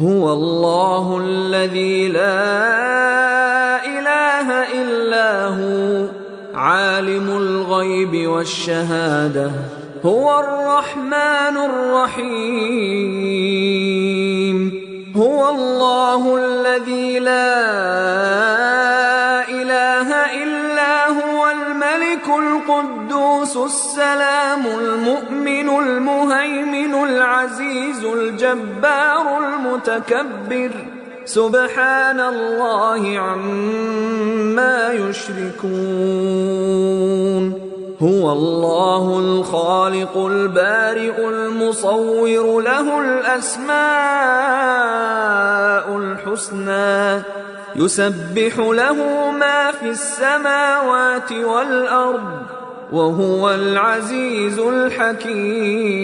هو الله الذي لا إله إلا هو عالم الغيب والشهادة هو الرحمن الرحيم هو الله الذي لا إله إلا هو الملك القدوس السلام المؤمن المهيمن العزيز الجبار المتكبر سبحان الله عما يشركون هو الله الخالق البارئ المصور له الأسماء الحسنى يسبح له ما في السماوات والأرض وهو العزيز الحكيم